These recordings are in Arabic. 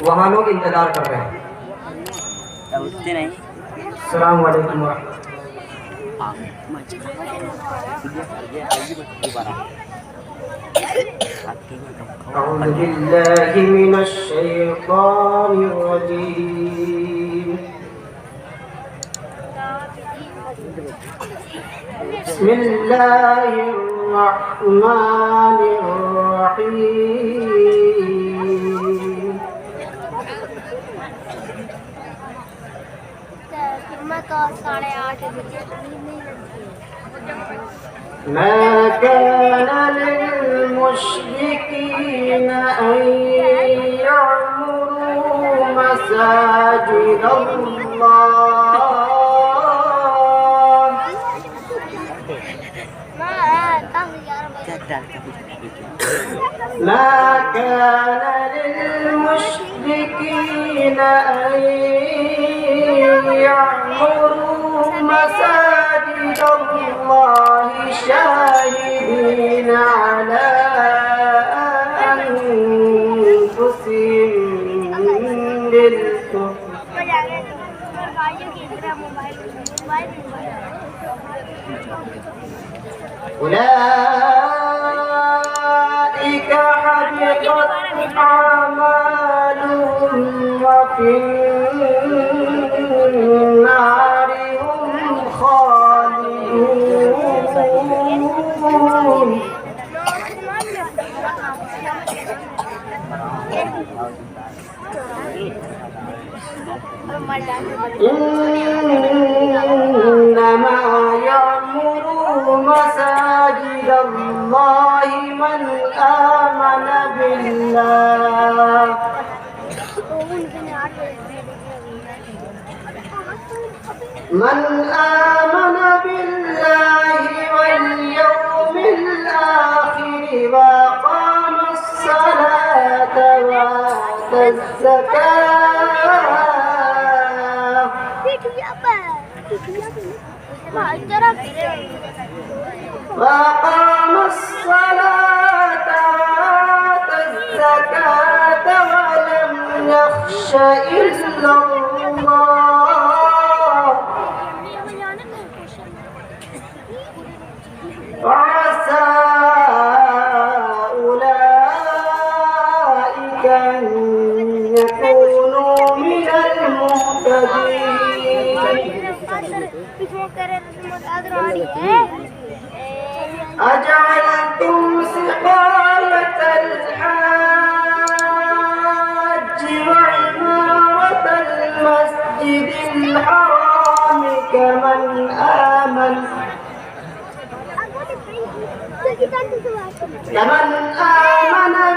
वहाँ लोग इंतजार कर रहे हैं। अस्सलाम वालेकुम अऊज़ु बिल्लाहि मिनश शैतानिर रजीम। बिस्मिल्लाहिर रहमानिर रहीम। ما كان للمشركين أن يعمروا مساجد الله ما كان للمشركين أن يعمروا مساجد الله شاهدين على أنفسهم بالكفر أولئك حبطت أعمالهم وفي النار هم خالدون. إنما يعمر مساجد الله من آمن بالله واليوم الآخر وأقام الصلاة وآتى الزكاة وآتى الزكاة ولم يخش إلا الله وعسى أولئك أن يكونوا من المهتدين. أجعلتم سقاية الحاج وعمارة المسجد الحرام كمن آمن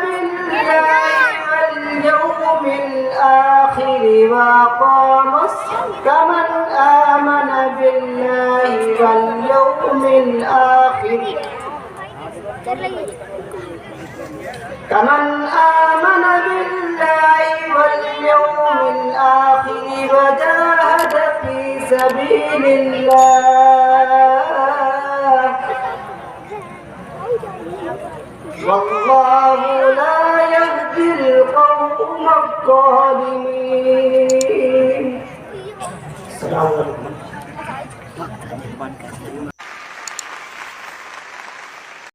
بالله واليوم الآخر وأقام كمن آمن بالله واليوم الآخر وجاهد في سبيل الله والله لا يهدي القوم الظالمين. السلام عليكم.